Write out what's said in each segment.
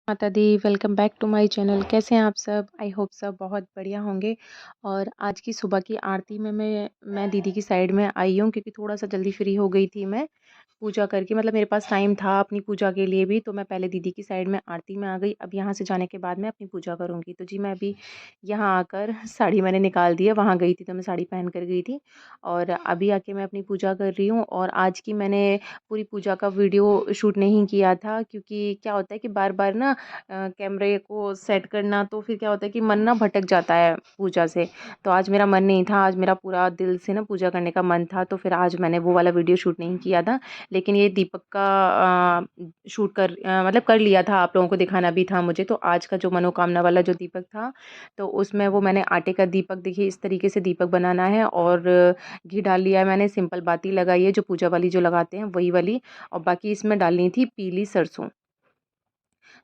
माता दी, welcome back to my channel. कैसे हैं आप सब? आई होप सब बहुत बढ़िया होंगे। और आज की सुबह की आरती में मैं दीदी की साइड में आई हूँ क्योंकि थोड़ा सा जल्दी फ्री हो गई थी मैं पूजा करके। मतलब मेरे पास टाइम था अपनी पूजा के लिए भी, तो मैं पहले दीदी की साइड में आरती में आ गई। अब यहाँ से जाने के बाद मैं अपनी पूजा करूँगी। तो जी मैं अभी यहाँ आकर साड़ी मैंने निकाल दी है, वहाँ गई थी तो मैं साड़ी पहन कर गई थी और अभी आके मैं अपनी पूजा कर रही हूँ। और आज की मैंने पूरी पूजा का वीडियो शूट नहीं किया था क्योंकि क्या होता है कि बार बार ना कैमरे को सेट करना, तो फिर क्या होता है कि मन ना भटक जाता है पूजा से। तो आज मेरा मन नहीं था, आज मेरा पूरा दिल से ना पूजा करने का मन था, तो फिर आज मैंने वो वाला वीडियो शूट नहीं किया था। लेकिन ये दीपक का शूट मतलब कर लिया था, आप लोगों को दिखाना भी था मुझे। तो आज का जो मनोकामना वाला जो दीपक था, तो उसमें वो मैंने आटे का दीपक, देखिए इस तरीके से दीपक बनाना है। और घी डाल लिया है मैंने, सिंपल बाती लगाई है जो पूजा वाली जो लगाते हैं वही वाली। और बाकी इसमें डालनी थी पीली सरसों।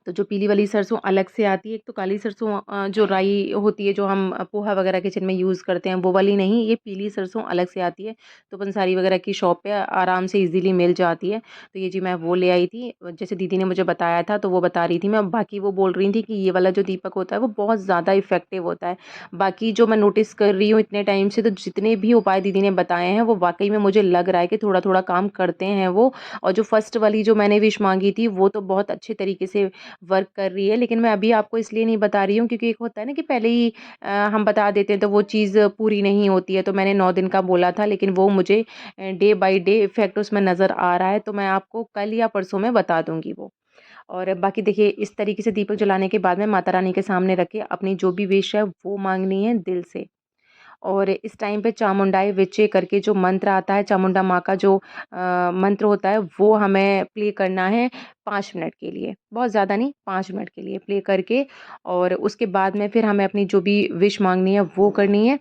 तो जो पीली वाली सरसों अलग से आती है, एक तो काली सरसों जो राई होती है जो हम पोहा वगैरह किचन में यूज़ करते हैं, वो वाली नहीं, ये पीली सरसों अलग से आती है। तो पंसारी वगैरह की शॉप पे आराम से इजीली मिल जाती है। तो ये जी मैं वो ले आई थी, जैसे दीदी ने मुझे बताया था तो वो बता रही थी मैं। बाकी वो बोल रही थी कि ये वाला जो दीपक होता है वो बहुत ज़्यादा इफेक्टिव होता है। बाकी जो मैं नोटिस कर रही हूँ इतने टाइम से, तो जितने भी उपाय दीदी ने बताए हैं वो वाकई में मुझे लग रहा है कि थोड़ा थोड़ा काम करते हैं वो। और जो फर्स्ट वाली जो मैंने विश मांगी थी वो तो बहुत अच्छे तरीके से वर्क कर रही है। लेकिन मैं अभी आपको इसलिए नहीं बता रही हूँ क्योंकि एक होता है ना कि पहले ही हम बता देते हैं तो वो चीज़ पूरी नहीं होती है। तो मैंने 9 दिन का बोला था, लेकिन वो मुझे डे बाय डे इफ़ेक्ट उसमें नज़र आ रहा है। तो मैं आपको कल या परसों में बता दूँगी वो। और बाकी देखिए इस तरीके से दीपक जलाने के बाद में माता रानी के सामने रख के अपनी जो भी विश है वो माँगनी है दिल से। और इस टाइम पे चामुंडाई विचे करके जो मंत्र आता है, चामुंडा माँ का जो मंत्र होता है वो हमें प्ले करना है 5 मिनट के लिए। बहुत ज़्यादा नहीं, 5 मिनट के लिए प्ले करके और उसके बाद में फिर हमें अपनी जो भी विश माँगनी है वो करनी है।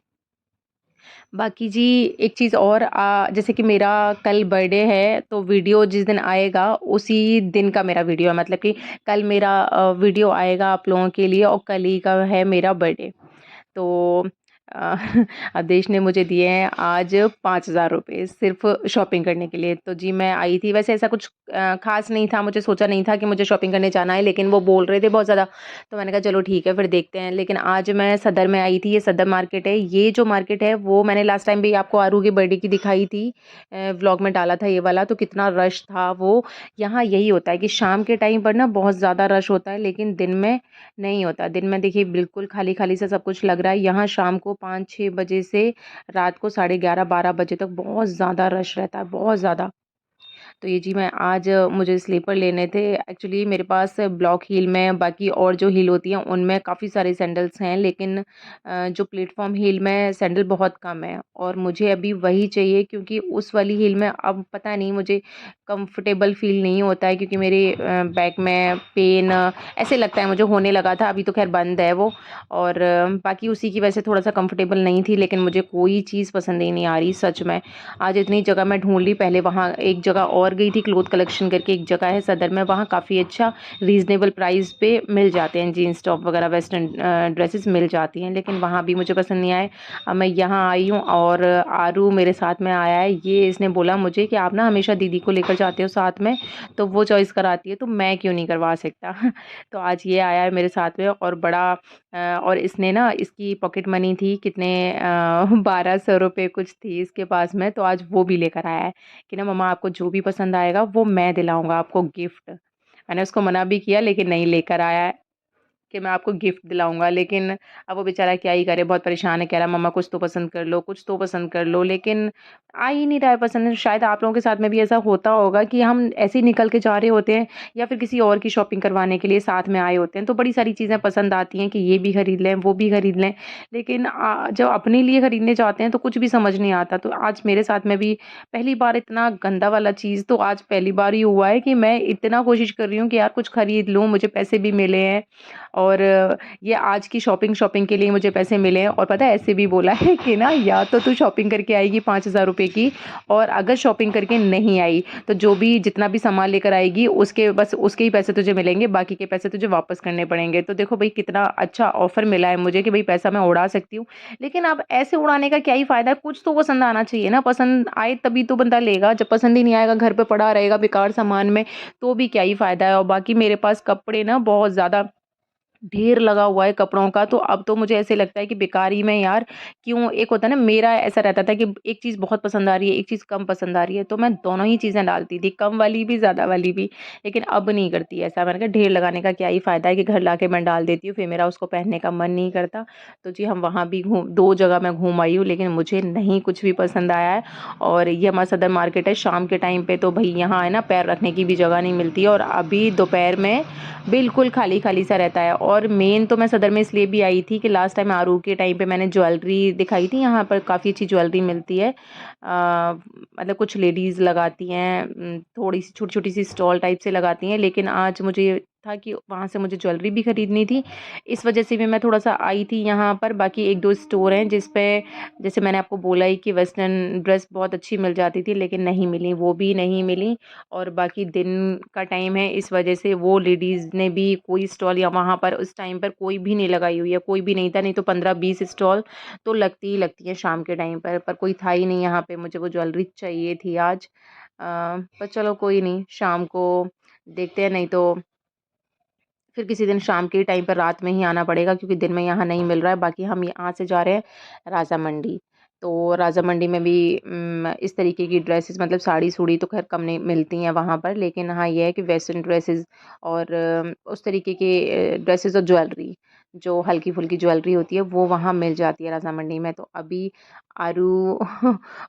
बाकी जी एक चीज़ और, जैसे कि मेरा कल बर्थडे है, तो वीडियो जिस दिन आएगा उसी दिन का मेरा वीडियो है। मतलब कि कल मेरा वीडियो आएगा आप लोगों के लिए और कल ही का है मेरा बर्थडे। तो अ, आदेश ने मुझे दिए हैं आज 5,000 रुपए सिर्फ़ शॉपिंग करने के लिए। तो जी मैं आई थी, वैसे ऐसा कुछ ख़ास नहीं था, मुझे सोचा नहीं था कि मुझे शॉपिंग करने जाना है, लेकिन वो बोल रहे थे बहुत ज़्यादा, तो मैंने कहा चलो ठीक है फिर देखते हैं। लेकिन आज मैं सदर में आई थी, ये सदर मार्केट है। ये जो मार्केट है वो मैंने लास्ट टाइम भी आपको आरू के बर्थडे की दिखाई थी, व्लॉग में डाला था ये वाला, तो कितना रश था वो। यहाँ यही होता है कि शाम के टाइम पर ना बहुत ज़्यादा रश होता है, लेकिन दिन में नहीं होता। दिन में देखिए बिल्कुल खाली-खाली सा सब कुछ लग रहा है। यहाँ शाम को 5-6 बजे से रात को साढ़े 11-12 बजे तक बहुत ज़्यादा रश रहता है, बहुत ज़्यादा। तो ये जी मैं आज मुझे स्लीपर लेने थे। एक्चुअली मेरे पास ब्लॉक हील में, बाकी और जो हील होती हैं उनमें काफ़ी सारे सैंडल्स हैं, लेकिन जो प्लेटफ़ॉर्म हील में सैंडल बहुत कम है और मुझे अभी वही चाहिए क्योंकि उस वाली हील में अब पता नहीं मुझे कंफर्टेबल फ़ील नहीं होता है क्योंकि मेरे बैक में पेन ऐसे लगता है मुझे होने लगा था। अभी तो ख़ैर बंद है वो। और बाकी उसी की वजह से थोड़ा-सा कंफर्टेबल नहीं थी, लेकिन मुझे कोई चीज़ पसंद ही नहीं आ रही सच में। आज इतनी जगह मैं ढूँढ ली, पहले वहाँ एक जगह और गई थी, क्लॉथ कलेक्शन करके एक जगह है सदर में, वहाँ काफ़ी अच्छा रीज़नेबल प्राइस पे मिल जाते हैं जीन्स टॉप वगैरह, वेस्टर्न ड्रेसेस मिल जाती हैं, लेकिन वहाँ भी मुझे पसंद नहीं आए। अब मैं यहाँ आई हूँ और आरू मेरे साथ में आया है। ये इसने बोला मुझे कि आप ना हमेशा दीदी को लेकर जाते हो साथ में, तो वो चॉइस कराती है तो मैं क्यों नहीं करवा सकता। तो आज ये आया है मेरे साथ में और बड़ा और इसने ना, इसकी पॉकेट मनी थी कितने 1200 रुपए कुछ थी इसके पास में, तो आज वो भी लेकर आया है कि ना मम्मा आपको जो भी पसंद आएगा वो मैं दिलाऊँगा आपको गिफ्ट। मैंने उसको मना भी किया लेकिन नहीं, लेकर आया है कि मैं आपको गिफ्ट दिलाऊँगा। लेकिन अब वो बेचारा क्या ही करे, बहुत परेशान है, कह रहा है मम्मा कुछ तो पसंद कर लो, कुछ तो पसंद कर लो, लेकिन आ ही नहीं रहा है पसंद। शायद आप लोगों के साथ में भी ऐसा होता होगा कि हम ऐसे ही निकल के जा रहे होते हैं या फिर किसी और की शॉपिंग करवाने के लिए साथ में आए होते हैं, तो बड़ी सारी चीज़ें पसंद आती हैं कि ये भी खरीद लें, वो भी खरीद लें। लेकिन जब अपने लिए खरीदने जाते हैं तो कुछ भी समझ नहीं आता। तो आज मेरे साथ में भी पहली बार इतना गंदा वाला चीज़ तो आज पहली बार ही हुआ है कि मैं इतना कोशिश कर रही हूँ कि यार कुछ खरीद लूँ, मुझे पैसे भी मिले हैं और ये आज की शॉपिंग के लिए मुझे पैसे मिले हैं। और पता है ऐसे भी बोला है कि ना, या तो तू शॉपिंग करके आएगी 5,000 रुपए की, और अगर शॉपिंग करके नहीं आई तो जो भी जितना भी सामान लेकर आएगी उसके बस उसके ही पैसे तुझे मिलेंगे, बाकी के पैसे तुझे वापस करने पड़ेंगे। तो देखो भाई कितना अच्छा ऑफर मिला है मुझे कि भाई पैसा मैं उड़ा सकती हूँ। लेकिन अब ऐसे उड़ाने का क्या ही फायदा है, कुछ तो पसंद आना चाहिए ना, पसंद आए तभी तो बंदा लेगा। जब पसंद ही नहीं आएगा, घर पे पड़ा रहेगा बेकार सामान में, तो भी क्या ही फायदा है। और बाकी मेरे पास कपड़े ना बहुत ज़्यादा ढेर लगा हुआ है कपड़ों का, तो अब तो मुझे ऐसे लगता है कि बेकार ही में यार, क्यों। एक होता है ना, मेरा ऐसा रहता था कि एक चीज़ बहुत पसंद आ रही है, एक चीज़ कम पसंद आ रही है, तो मैं दोनों ही चीज़ें डालती थी, कम वाली भी ज़्यादा वाली भी। लेकिन अब नहीं करती ऐसा। मैंने कहा ढेर लगाने का क्या ही फ़ायदा है कि घर लाके मैं डाल देती हूँ, फिर मेरा उसको पहनने का मन नहीं करता। तो जी हम वहाँ भी घूम 2 जगह मैं घूम आई हूँ, लेकिन मुझे नहीं कुछ भी पसंद आया है। और ये हमारा सदर मार्केट है, शाम के टाइम पे तो भई यहाँ है ना, पैर रखने की भी जगह नहीं मिलती है। और अभी दोपहर में बिल्कुल खाली-खाली सा रहता है। और मेन तो मैं सदर में इसलिए भी आई थी कि लास्ट टाइम आरू के टाइम पे मैंने ज्वेलरी दिखाई थी, यहाँ पर काफ़ी अच्छी ज्वेलरी मिलती है। मतलब कुछ लेडीज़ लगाती हैं, थोड़ी-सी छोटी-छोटी सी स्टॉल टाइप से लगाती हैं, लेकिन आज मुझे ये था कि वहाँ से मुझे ज्वेलरी भी खरीदनी थी। इस वजह से भी मैं थोड़ा-सा आई थी यहाँ पर। बाकी 1-2 स्टोर हैं जिस पे, जैसे मैंने आपको बोला ही कि वेस्टर्न ड्रेस बहुत अच्छी मिल जाती थी, लेकिन नहीं मिली, वो भी नहीं मिली। और बाकी दिन का टाइम है, इस वजह से वो लेडीज़ ने भी कोई स्टॉल या वहाँ पर उस टाइम पर कोई भी नहीं लगाई हुई है, कोई भी नहीं था। नहीं तो 15-20 स्टॉल तो लगती ही लगती है शाम के टाइम पर कोई था ही नहीं यहाँ पे। मुझे वो ज्वेलरी चाहिए थी आज। पर चलो कोई नहीं, शाम को देखते हैं, नहीं तो फिर किसी दिन शाम के टाइम पर रात में ही आना पड़ेगा, क्योंकि दिन में यहाँ नहीं मिल रहा है। बाकी हम यहाँ से जा रहे हैं राजा मंडी। तो राजा मंडी में भी इस तरीके की ड्रेसेस, मतलब साड़ी-सूड़ी तो ख़ैर कम नहीं मिलती हैं वहाँ पर, लेकिन हाँ ये है कि वेस्टर्न ड्रेसेस और उस तरीके के ड्रेसेस और ज्वेलरी, जो हल्की-फुल्की ज्वेलरी होती है वो वहाँ मिल जाती है राजा मंडी में। तो अभी आरू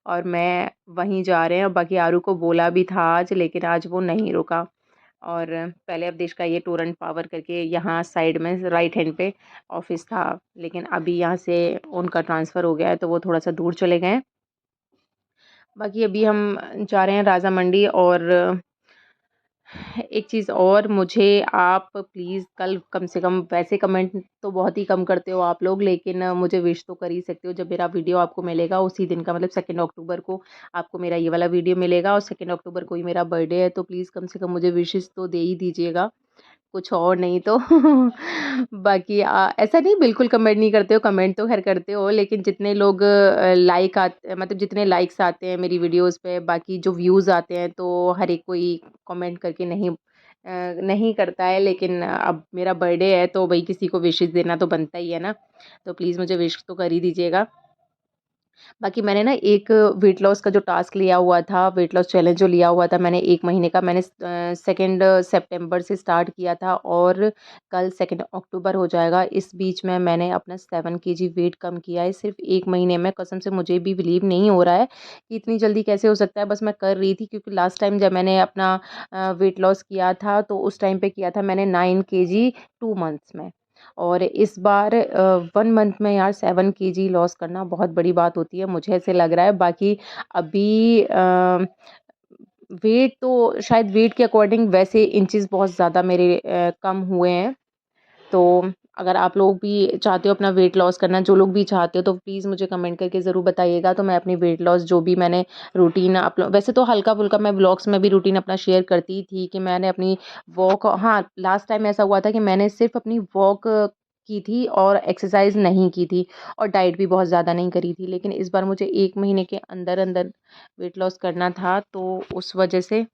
और मैं वहीं जा रहे हैं। और बाकी आरू को बोला भी था आज, लेकिन आज वो नहीं रुका। और पहले अवदेश का ये टूर एंड पावर करके यहाँ साइड में राइट हैंड पे ऑफिस था, लेकिन अभी यहाँ से उनका ट्रांसफ़र हो गया है, तो वो थोड़ा-सा दूर चले गए हैं। बाकी अभी हम जा रहे हैं राजा मंडी। और एक चीज़ और, मुझे आप प्लीज़ कल कम से कम, वैसे कमेंट तो बहुत ही कम करते हो आप लोग, लेकिन मुझे विश तो कर ही सकते हो। जब मेरा वीडियो आपको मिलेगा उसी दिन का, मतलब 2 अक्टूबर को आपको मेरा ये वाला वीडियो मिलेगा, और 2 अक्टूबर को ही मेरा बर्थडे है, तो प्लीज़ कम से कम मुझे विशेज़ तो दे ही दीजिएगा। कुछ और नहीं तो बाकी ऐसा नहीं बिल्कुल कमेंट नहीं करते हो, कमेंट तो ख़ैर करते हो, लेकिन जितने लोग मतलब जितने लाइक्स आते हैं मेरी वीडियोज़ पे, बाकी जो व्यूज़ आते हैं, तो हर एक कोई कमेंट करके नहीं करता है। लेकिन अब मेरा बर्थडे है तो भई किसी को विशेज़ देना तो बनता ही है ना, तो प्लीज़ मुझे विश तो कर ही दीजिएगा। बाकी मैंने ना एक वेट लॉस का जो टास्क लिया हुआ था, वेट लॉस चैलेंज जो लिया हुआ था मैंने 1 महीने का, मैंने 2nd सितंबर से स्टार्ट किया था, और कल 2nd अक्टूबर हो जाएगा। इस बीच में मैंने अपना 7 केजी वेट कम किया है सिर्फ़ 1 महीने में। कसम से मुझे भी बिलीव नहीं हो रहा है कि इतनी जल्दी कैसे हो सकता है। बस मैं कर रही थी, क्योंकि लास्ट टाइम जब मैंने अपना वेट लॉस किया था, तो उस टाइम पे किया था मैंने 9 केजी 2 मंथ्स में। और इस बार 1 मंथ में यार 7 केजी लॉस करना बहुत बड़ी बात होती है, मुझे ऐसे लग रहा है। बाकी अभी वेट तो शायद वेट के अकॉर्डिंग वैसे इंचेस बहुत ज़्यादा मेरे कम हुए हैं। तो अगर आप लोग भी चाहते हो अपना वेट लॉस करना, जो लोग भी चाहते हो, तो प्लीज़ मुझे कमेंट करके ज़रूर बताइएगा। तो मैं अपनी वेट लॉस जो भी मैंने रूटीन वैसे तो हल्का-फुल्का मैं व्लॉग्स में भी रूटीन अपना शेयर करती थी कि मैंने अपनी वॉक, हाँ, लास्ट टाइम ऐसा हुआ था कि मैंने सिर्फ़ अपनी वॉक की थी और एक्सरसाइज़ नहीं की थी, और डाइट भी बहुत ज़्यादा नहीं करी थी। लेकिन इस बार मुझे 1 महीने के अंदर-अंदर वेट लॉस करना था, तो उस वजह से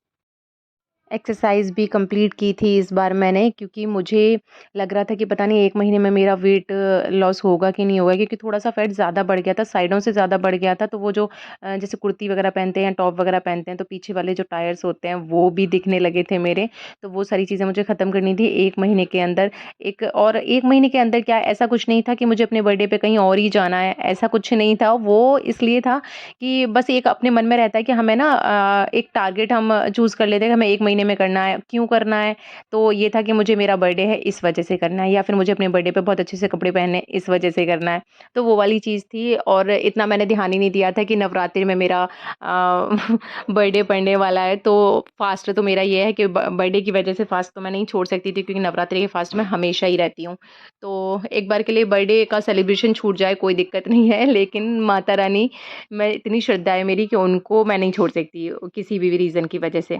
एक्सरसाइज़ भी कंप्लीट की थी इस बार मैंने, क्योंकि मुझे लग रहा था कि पता नहीं 1 महीने में मेरा वेट लॉस होगा कि नहीं होगा, क्योंकि थोड़ा-सा फैट ज़्यादा बढ़ गया था, साइडों से ज़्यादा बढ़ गया था। तो वो जो जैसे कुर्ती वगैरह पहनते हैं, टॉप वगैरह पहनते हैं, तो पीछे वाले जो टायर्स होते हैं वो भी दिखने लगे थे मेरे। तो वो सारी चीज़ें मुझे ख़त्म करनी थी 1 महीने के अंदर। 1 महीने के अंदर क्या, ऐसा कुछ नहीं था कि मुझे अपने बर्थडे पे कहीं और ही जाना है, ऐसा कुछ नहीं था। वो इसलिए था कि बस एक अपने मन में रहता है कि हमें ना एक टारगेट हम चूज़ कर लेते हैं कि हमें 1 महीने महीने में करना है, क्यों करना है? तो ये था कि मुझे मेरा बर्थडे है इस वजह से करना है, या फिर मुझे अपने बर्थडे पे बहुत अच्छे से कपड़े पहनने इस वजह से करना है। तो वो वाली चीज़ थी, और इतना मैंने ध्यान ही नहीं दिया था कि नवरात्रि में मेरा बर्थडे पड़ने वाला है। तो फ़ास्ट तो मेरा ये है कि ब बर्थडे की वजह से फ़ास्ट तो मैं नहीं छोड़ सकती थी, क्योंकि नवरात्रि के फ़ास्ट मैं हमेशा ही रहती हूँ। तो एक बार के लिए बर्थडे का सेलिब्रेशन छूट जाए कोई दिक्कत नहीं है, लेकिन माता रानी, मैं इतनी श्रद्धा है मेरी कि उनको मैं नहीं छोड़ सकती किसी भी रीज़न की वजह से।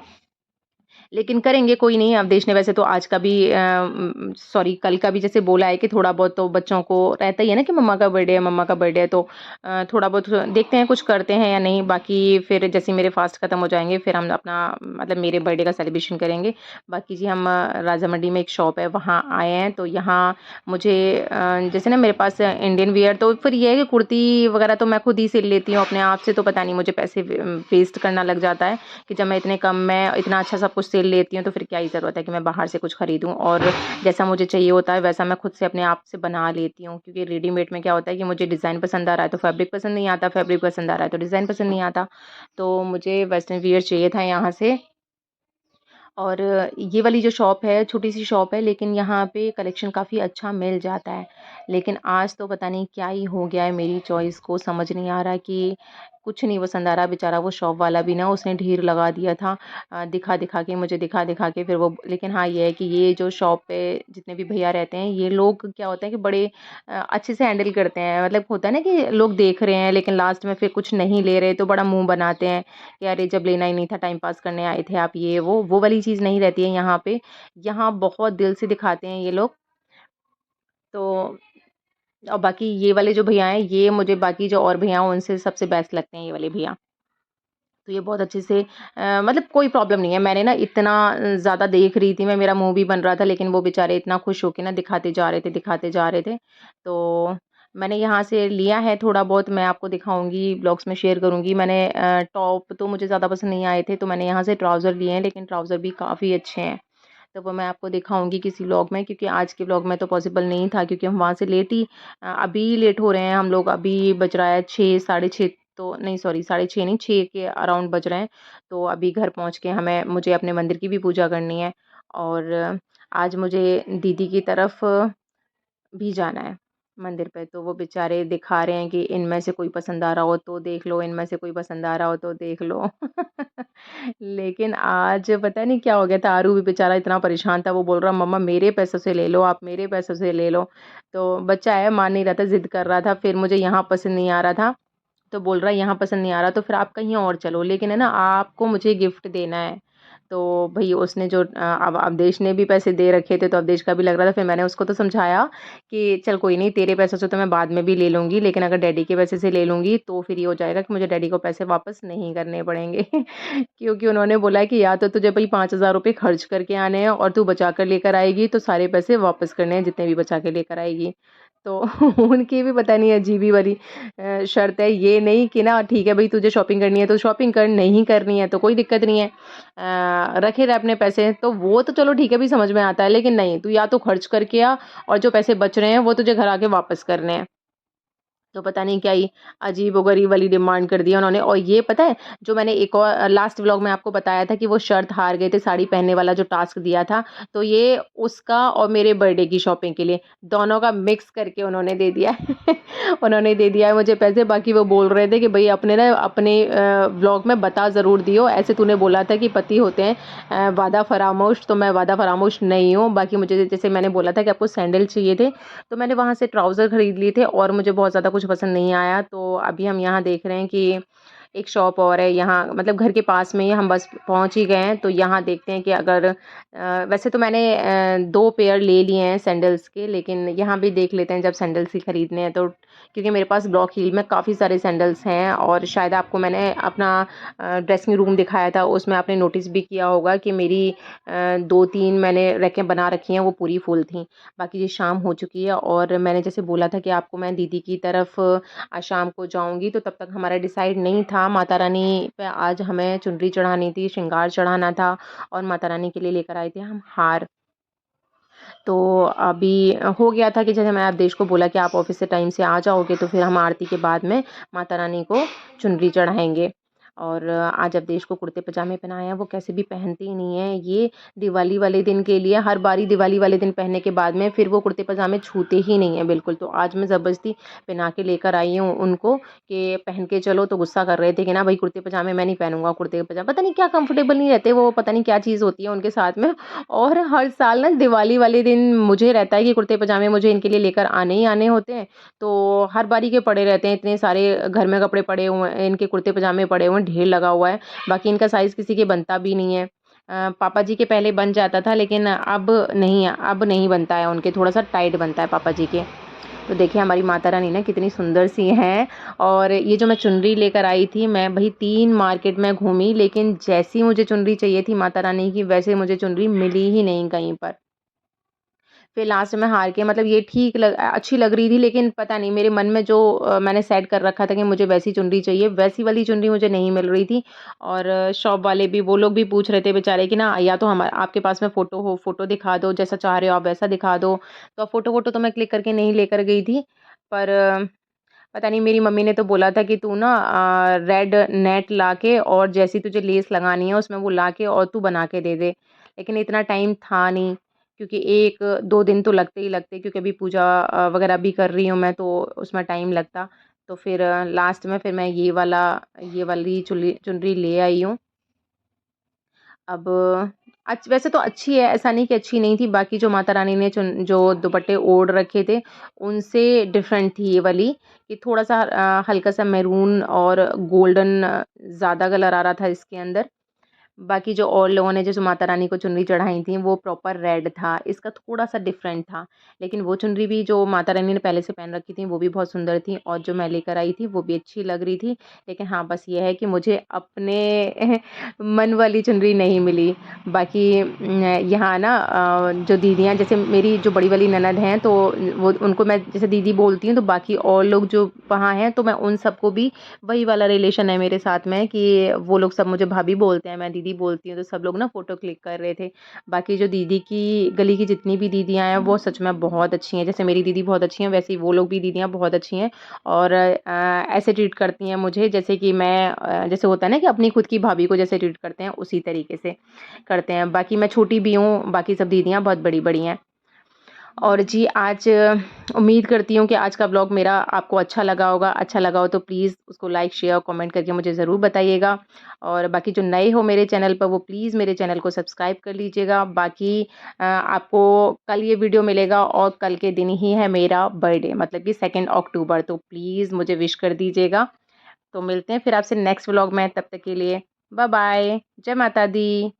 लेकिन करेंगे, कोई नहीं। अवधेश ने वैसे तो आज का भी सॉरी, कल का भी जैसे बोला है कि थोड़ा बहुत तो बच्चों को रहता ही है ना कि मम्मा का बर्थडे है, मम्मा का बर्थडे है, तो थोड़ा बहुत देखते हैं कुछ करते हैं या नहीं। बाकी फिर जैसे ही मेरे फास्ट खत्म हो जाएँगे, फिर हम अपना मतलब मेरे बर्थडे का सेलिब्रेशन करेंगे। बाकी जी, हम राजामंडी में एक शॉप है, वहाँ आए हैं। तो यहाँ मुझे जैसे ना मेरे पास इंडियन वियर, तो फिर ये है कि कुर्ती वगैरह तो मैं खुद ही सिल लेती हूँ अपने आप से, तो पता नहीं मुझे पैसे वेस्ट करना लग जाता है कि जब मैं इतने कम में इतना अच्छा सब कुछ सेल लेती हूँ, तो फिर क्या ही ज़रूरत है कि मैं बाहर से कुछ खरीदूँ। और जैसा मुझे चाहिए होता है वैसा मैं खुद से अपने आप से बना लेती हूँ, क्योंकि रेडीमेड में क्या होता है कि मुझे डिज़ाइन पसंद आ रहा है तो फैब्रिक पसंद नहीं आता, फैब्रिक पसंद आ रहा है तो डिज़ाइन पसंद नहीं आता। तो मुझे वेस्टर्न वियर चाहिए था यहाँ से। और ये वाली जो शॉप है, छोटी-सी शॉप है, लेकिन यहाँ पे कलेक्शन काफ़ी अच्छा मिल जाता है। लेकिन आज तो पता नहीं क्या ही हो गया है मेरी चॉइस को, समझ नहीं आ रहा कि कुछ नहीं पसंद आ रहा। बेचारा वो शॉप वाला भी ना, उसने ढेर लगा दिया था दिखा-दिखा के, मुझे दिखा-दिखा के फिर वो। लेकिन हाँ, ये है कि ये जो शॉप पे जितने भी भैया रहते हैं, ये लोग क्या होता है कि बड़े अच्छे से हैंडल करते हैं। मतलब होता है ना कि लोग देख रहे हैं लेकिन लास्ट में फिर कुछ नहीं ले रहे, तो बड़ा मुँह बनाते हैं कि अरे जब लेना ही नहीं था, टाइम पास करने आए थे आप, ये वो वाली चीज़ नहीं रहती है यहाँ पे। यहाँ बहुत दिल से दिखाते हैं ये लोग। तो और बाकी ये वाले जो भैया हैं, ये मुझे बाकी जो और भैया हैं उनसे सबसे बेस्ट लगते हैं ये वाले भैया। तो ये बहुत अच्छे से मतलब कोई प्रॉब्लम नहीं है। मैंने ना इतना ज़्यादा देख रही थी मैं, मेरा मुँह भी बन रहा था, लेकिन वो बेचारे इतना खुश होके ना दिखाते जा रहे थे, दिखाते जा रहे थे। तो मैंने यहाँ से लिया है थोड़ा बहुत, मैं आपको दिखाऊँगी, ब्लॉग्स में शेयर करूँगी। मैंने टॉप तो मुझे ज़्यादा पसंद नहीं आए थे, तो मैंने यहाँ से ट्राउज़र लिए हैं, लेकिन ट्राउज़र भी काफ़ी अच्छे हैं। तो वो मैं आपको दिखाऊँगी किसी व्लॉग में, क्योंकि आज के व्लॉग में तो पॉसिबल नहीं था, क्योंकि हम वहाँ से लेट ही अभी लेट हो रहे हैं हम लोग। अभी बज रहा है 6, साढ़े 6, तो नहीं सॉरी, साढ़े 6 नहीं, 6 के अराउंड बज रहे हैं। तो अभी घर पहुँच के मुझे अपने मंदिर की भी पूजा करनी है, और आज मुझे दीदी की तरफ भी जाना है मंदिर पे। तो वो बेचारे दिखा रहे हैं कि इनमें से कोई पसंद आ रहा हो तो देख लो, इनमें से कोई पसंद आ रहा हो तो देख लो। लेकिन आज पता नहीं क्या हो गया था, आरू भी बेचारा इतना परेशान था, वो बोल रहा मम्मा मेरे पैसों से ले लो, आप मेरे पैसों से ले लो। तो बच्चा है, मान नहीं रहा था, ज़िद कर रहा था। फिर मुझे यहाँ पसंद नहीं आ रहा था, तो बोल रहा है यहाँ पसंद नहीं आ रहा तो फिर आप कहीं और चलो, लेकिन है ना आपको मुझे गिफ्ट देना है। तो भई उसने जो अब अवधेश ने भी पैसे दे रखे थे, तो अवधेश का भी लग रहा था। फिर मैंने उसको तो समझाया कि चल कोई नहीं, तेरे पैसों से तो मैं बाद में भी ले लूँगी, लेकिन अगर डैडी के पैसे से ले लूँगी तो फिर ये हो जाएगा कि मुझे डैडी को पैसे वापस नहीं करने पड़ेंगे। क्योंकि उन्होंने बोला है कि या तो तुझे भई 5,000 रुपए खर्च करके आने हैं, और तू बचा कर लेकर आएगी तो सारे पैसे वापस करने हैं जितने भी बचा के लेकर आएगी। तो उनकी भी पता नहीं अजीब ही वाली शर्त है। ये नहीं कि ना ठीक है भई तुझे शॉपिंग करनी है तो शॉपिंग कर, नहीं करनी है तो कोई दिक्कत नहीं है। रखे रह अपने पैसे, तो वो तो चलो ठीक है भी, समझ में आता है, लेकिन नहीं, तू या तो खर्च करके आ, और जो पैसे बच रहे हैं वो तुझे घर आके वापस करने हैं। तो पता नहीं क्या ही अजीब-ओ-गरीब वाली डिमांड कर दिया उन्होंने। और ये पता है, जो मैंने एक और लास्ट व्लॉग में आपको बताया था कि वो शर्त हार गए थे साड़ी पहनने वाला जो टास्क दिया था, तो ये उसका और मेरे बर्थडे की शॉपिंग के लिए दोनों का मिक्स करके उन्होंने दे दिया है। उन्होंने दे दिया है मुझे पैसे। बाकी वो बोल रहे थे कि भई अपने ना अपने व्लॉग में बता ज़रूर दियो, ऐसे तूने बोला था कि पति होते हैं वादा फ़रामोश, तो मैं वादा फ़रामोश नहीं हूँ। बाकी मुझे जैसे मैंने बोला था कि आपको सैंडल चाहिए थे, तो मैंने वहाँ से ट्राउज़र खरीद लिए थे, और मुझे बहुत ज़्यादा कुछ पसंद नहीं आया। तो अभी हम यहाँ देख रहे हैं कि एक शॉप और है यहाँ, मतलब घर के पास में ही, हम बस पहुँच ही गए हैं। तो यहाँ देखते हैं कि अगर वैसे तो मैंने 2 पेयर ले लिए हैं सैंडल्स के, लेकिन यहाँ भी देख लेते हैं जब सैंडल्स ही खरीदने हैं तो, क्योंकि मेरे पास ब्लॉक हील में काफ़ी सारे सैंडल्स हैं। और शायद आपको मैंने अपना ड्रेसिंग रूम दिखाया था, उसमें आपने नोटिस भी किया होगा कि मेरी 2-3 मैंने रैकें बना रखी हैं, वो पूरी फुल थी। बाकी ये शाम हो चुकी है, और मैंने जैसे बोला था कि आपको मैं दीदी की तरफ आज शाम को जाऊँगी, तो तब तक हमारा डिसाइड नहीं था। माता रानी पे आज हमें चुनरी चढ़ानी थी, श्रृंगार चढ़ाना था, और माता रानी के लिए लेकर आए थे हम हार। तो अभी हो गया था कि जैसे मैं अवधेश को बोला कि आप ऑफ़िस से टाइम से आ जाओगे तो फिर हम आरती के बाद में माता रानी को चुनरी चढ़ाएँगे। और आज अब देश को कुर्ते पजामे पहनाए हैं, वो कैसे भी पहनती ही नहीं है। ये दिवाली वाले दिन के लिए हर बारी दिवाली वाले दिन पहनने के बाद में फिर वो कुर्ते पजामे छूते ही नहीं है बिल्कुल। तो आज मैं ज़बरदस्ती पहना के लेकर आई हूँ उनको कि पहन के चलो, तो गुस्सा कर रहे थे कि ना भाई कुर्ते पजामे मैं नहीं पहनूंगा, कुर्ते पजामे पता नहीं क्या कंफर्टेबल नहीं रहते वो, पता नहीं क्या चीज़ होती है उनके साथ में। और हर साल ना दिवाली वाले दिन मुझे रहता है कि कुर्ते पजामे मुझे इनके लिए लेकर आने ही आने होते हैं। तो हर बारी के पड़े रहते हैं, इतने सारे घर में कपड़े पड़े हुए हैं, इनके कुर्ते पजामे पड़े हुए हैं, ढेर लगा हुआ है। बाकी इनका साइज़ किसी के बनता भी नहीं है। पापा जी के पहले बन जाता था, लेकिन अब नहीं बनता है उनके, थोड़ा-सा टाइट बनता है पापा जी के। तो देखिए हमारी माता रानी ना कितनी सुंदर सी हैं। और ये जो मैं चुनरी लेकर आई थी, मैं भई 3 मार्केट में घूमी, लेकिन जैसी मुझे चुनरी चाहिए थी माता रानी की, वैसे मुझे चुनरी मिली ही नहीं कहीं पर। फिर लास्ट में हार के, मतलब ये अच्छी लग रही थी, लेकिन पता नहीं मेरे मन में जो मैंने सेट कर रखा था कि मुझे वैसी चुनरी चाहिए, वैसी वाली चुनरी मुझे नहीं मिल रही थी। और शॉप वाले भी, वो लोग भी पूछ रहे थे बेचारे कि ना, या तो हम आपके पास में फ़ोटो दिखा दो, जैसा चाह रहे हो आप वैसा दिखा दो। तो फ़ोटो-वोटो तो मैं क्लिक करके नहीं लेकर गई थी। पर पता नहीं मेरी मम्मी ने तो बोला था कि तू ना रेड नेट लाके और जैसी तुझे लेस लगानी है उसमें वो लाके और तू बना के दे दे। लेकिन इतना टाइम था नहीं, क्योंकि 1-2 दिन तो लगते ही लगते, क्योंकि अभी पूजा वगैरह भी कर रही हूँ मैं, तो उसमें टाइम लगता। तो फिर लास्ट में फिर मैं ये वाली चुनरी ले आई हूँ। अब वैसे तो अच्छी है, ऐसा नहीं कि अच्छी नहीं थी। बाकी जो माता रानी ने जो दुपट्टे ओढ़ रखे थे, उनसे डिफरेंट थी ये वाली, कि थोड़ा-सा हल्का-सा मैरून और गोल्डन ज़्यादा कलर आ रहा था इसके अंदर। बाकी जो और लोगों ने जैसे माता रानी को चुनरी चढ़ाई थी, वो प्रॉपर रेड था, इसका थोड़ा-सा डिफरेंट था। लेकिन वो चुनरी भी जो माता रानी ने पहले से पहन रखी थी, वो भी बहुत सुंदर थी, और जो मैं लेकर आई थी, वो भी अच्छी लग रही थी। लेकिन हाँ, बस ये है कि मुझे अपने मन वाली चुनरी नहीं मिली। बाकी यहाँ ना जो दीदियाँ, जैसे मेरी जो बड़ी वाली ननद हैं, तो वो उनको मैं जैसे दीदी बोलती हूँ, तो बाकी और लोग जो वहाँ हैं, तो मैं उन सबको भी वही वाला रिलेशन है मेरे साथ में, कि वो लोग सब मुझे भाभी बोलते हैं, मैं दीदी बोलती हूँ, तो सब लोग ना फ़ोटो क्लिक कर रहे थे। बाकी जो दीदी की गली की जितनी भी दीदियाँ हैं, वो सच में बहुत अच्छी हैं। जैसे मेरी दीदी बहुत अच्छी हैं, वैसे ही वो लोग भी दीदियाँ बहुत अच्छी हैं। और ऐसे ट्रीट करती हैं मुझे जैसे कि मैं जैसे होता है ना कि अपनी खुद की भाभी को जैसे ट्रीट करते हैं, उसी तरीके से करते हैं। बाकी मैं छोटी भी हूँ, बाकी सब दीदियाँ बहुत बड़ी-बड़ी हैं। और जी, आज उम्मीद करती हूँ कि आज का व्लॉग मेरा आपको अच्छा लगा होगा। अच्छा लगा हो तो प्लीज़ उसको लाइक, शेयर, कमेंट करके मुझे ज़रूर बताइएगा। और बाकी जो नए हो मेरे चैनल पर, वो प्लीज़ मेरे चैनल को सब्सक्राइब कर लीजिएगा। बाकी आपको कल ये वीडियो मिलेगा, और कल के दिन ही है मेरा बर्थडे, मतलब कि 2 अक्टूबर, तो प्लीज़ मुझे विश कर दीजिएगा। तो मिलते हैं फिर आपसे नेक्स्ट व्लॉग में, तब तक के लिए बाय बाय। जय माता दी।